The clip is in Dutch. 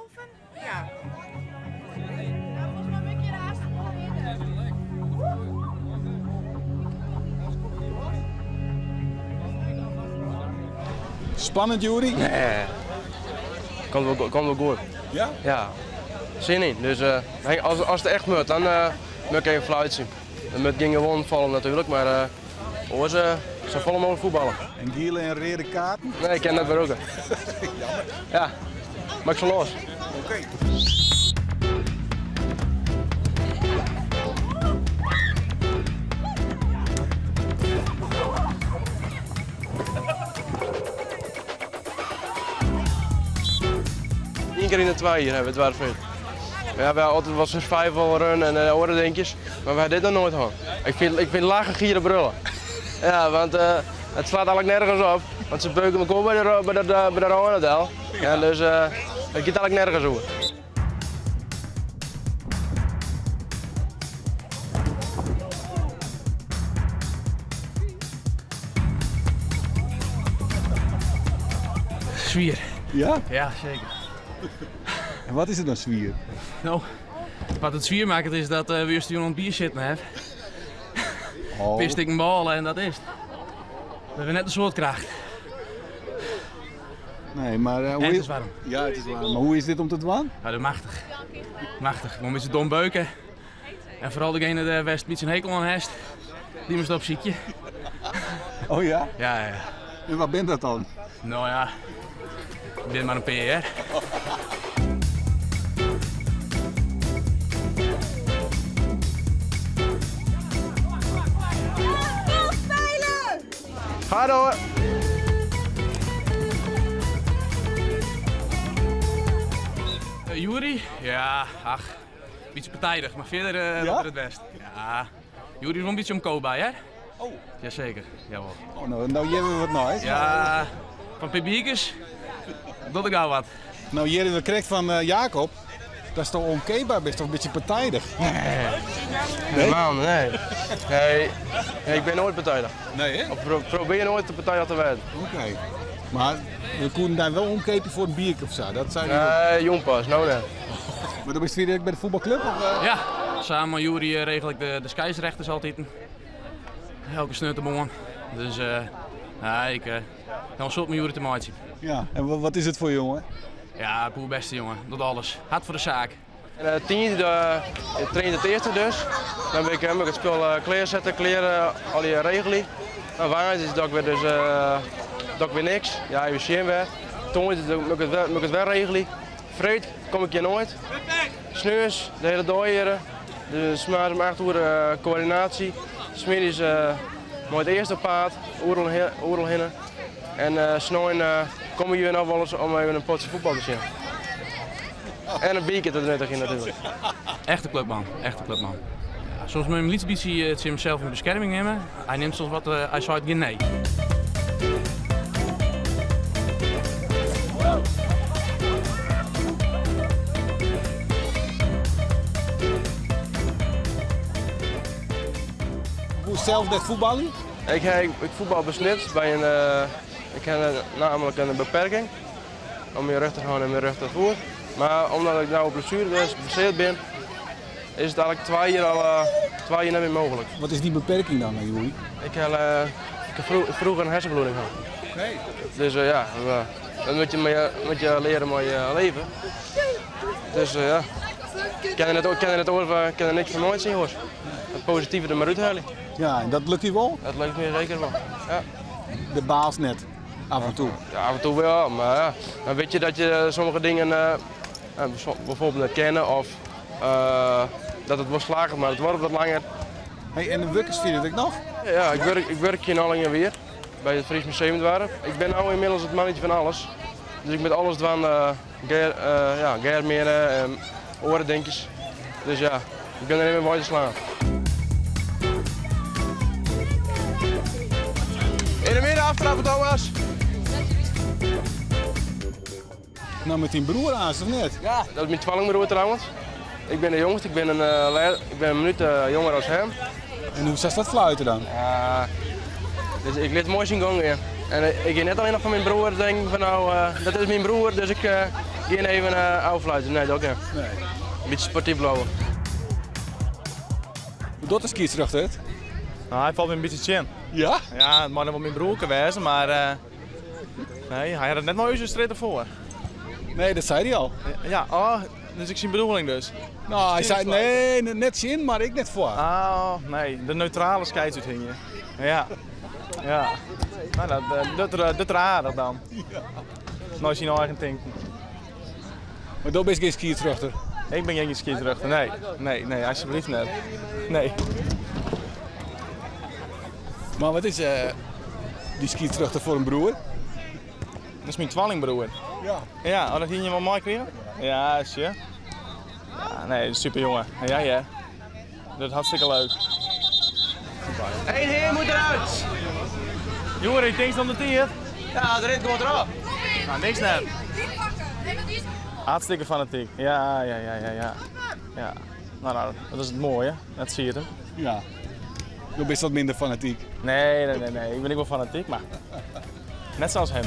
oven? Ja. Spannend, Juri? Nee. Komt wel goed. Ja? Ja. Zin in. Dus als het echt moet, dan moet ik even fluit zien. Dan moet ik gewoon vallen natuurlijk, maar hoor ze vol mogelijk voetballen. En Gielen en rode kaarten? Nee, ik ken dat weer ook. Ja, maar ik zal los. Oké. Eén keer in de 2 hier hebben we het waar veel. Ja, wij altijd was een survival run en andere dingetjes, maar wij hebben dit nog nooit gehad. Ik vind lage gieren brullen. Ja, want het slaat eigenlijk nergens op. Want ze beuken me ook bij de Ronadel. Ja, dus het gaat eigenlijk nergens over. Zwier. Ja? Ja, zeker. En wat is het dan, zwier? Nou, wat het zwier maakt is dat we eerst iemand bier zitten hebben. Oh. Pist ik een bal en dat is het. We hebben net een soort kracht. Nee, maar En het is warm. Ja, het is warm. Maar hoe is dit om te doen? Ja, dat is machtig. Machtig. We moeten dom beuken. En vooral degene die West iets een hekel aan heeft, die moest op ziekje. Oh ja? Ja. En wat bent dat dan? Nou ja, ik ben maar een PR. Ga door! Juri? Ja, ach, een beetje partijdig, maar verder Ja? het best. Ja, Juri is wel een beetje omkoop bij, hè? Oh. Jazeker, jawel. Oh, nou hier hebben we wat nice. Ja, van Pibiekes, dat ik al wat. Nou, hier hebben we gekregen van Jacob. Dat is toch onkeerbaar, best toch een beetje partijdig? Helemaal nee. Nee, ik ben nooit partijdig. Nee, hè? Of probeer nooit de partij te werden. Oké. Maar we konden daar wel omkepen voor een biertje of zo. Dat zijn Jong pas, nou net. Maar dan ben je weer bij de voetbalclub? Of, Ja, samen met Juri regel ik de scheidsrechters altijd. Elke snutterboon. Dus ja, ik kan wel met Juri te maken zien. Ja, en wat is het voor jongen? Ja, poe beste jongen, dat alles. Hard voor de zaak. En 10 traint het eerste dus. Dan ben ik het spel klaarzetten, kleren, al die regelen. Nou, waar is dat ik weer dus dat ik weer niks. Ja, je zien weer. Toen moet ik het weer regelen. Vreed kom ik hier nooit. Sneus, de hele dag hier. Dus smaak om 8 uur coördinatie. Smiddags moet het eerste paard, oerel hinnen. En snel komen jullie nog wel eens om even een potje voetbal te zien. En een biertje te nuttig in natuurlijk. Echte clubman, echte clubman. Ja, soms moet je hem iets beetje het zichzelf in bescherming nemen. Hij neemt soms wat, hij zei geen nee. Hoe zelf net voetballen? Ik voetbal besnit bij ik heb namelijk een beperking om meer rug te gaan en meer rug te voeren. Maar omdat ik nou op blessure dus geblesseerd ben, is het eigenlijk 2 jaar niet meer mogelijk. Wat is die beperking dan, Juri? Ik heb vroeger een hersenbloeding gehad. Nee. Dus ja, dan moet je leren met je leven. Dus ja, ik kan er niks van nooit zien hoor. Het positieve er maar uithalen. Ja, en dat lukt hier wel? Dat lukt me zeker wel. Ja. De baas net, af en toe. Ja, af en toe wel, maar ja, dan weet je dat je sommige dingen bijvoorbeeld niet kennen of dat het wordt slagen, maar het wordt wat langer. Hey, en de Wukkers vinden het nog? Ja, ik werk hier in Allingen weer, bij het Fries Museum Dwarf. Ik ben nu inmiddels het mannetje van alles. Dus ik met alles van gearmeren en orendenkjes. Dus ja, ik ben er niet meer bij te slaan. In de midden aftrappen, Thomas! Nou, met die broer aan, of net? Ja, dat is mijn tweelingbroer trouwens. Ik ben de jongste, ik ben een minuut jonger als hem. En hoe zat dat fluiten dan? Ja, dus ik liet het mooi zien gaan weer. En ik ging net alleen nog van mijn broer denken van nou, dat is mijn broer, dus ik Geen even afluiten, nee, dat ook niet. Nee. Een beetje sportief lopen. Hoe doet de scheidsrechter het? Nou, hij valt me een beetje chin. Ja? Ja, het mag nog wel mijn broer wezen, maar nee, hij had het net nog eens een streep ervoor. Nee, dat zei hij al. Ja, oh, dus ik zie bedoeling dus. Nou, hij zei nee, net zin, maar ik net voor. Oh, nee, de neutrale scheidsrechter hing je. Ja. Ja. Nou, dat is aardig dan. Nou is hij nou eigen denken. Maar dat is geen scheidsrechter. Ik ben geen scheidsrechter, nee, alsjeblieft net. Nee. Maar wat is die scheidsrechter voor een broer? Dat is mijn tweelingbroer. Ja. Ja, oh, dat ging je wel mooi krijgen? Ja, is je. Ja, nee, super jongen. Ja, ja. Dat is hartstikke leuk. Eén heer moet eruit! Jongen, ik denk dan de tier. Ja, de rit komt erop. Nou, niks net. Hartstikke fanatiek. Ja. Ja. Nou, dat is het mooie. Dat zie je hem. Ja. Dan is wat minder fanatiek. Nee. Ik ben niet wel fanatiek, maar net zoals hem.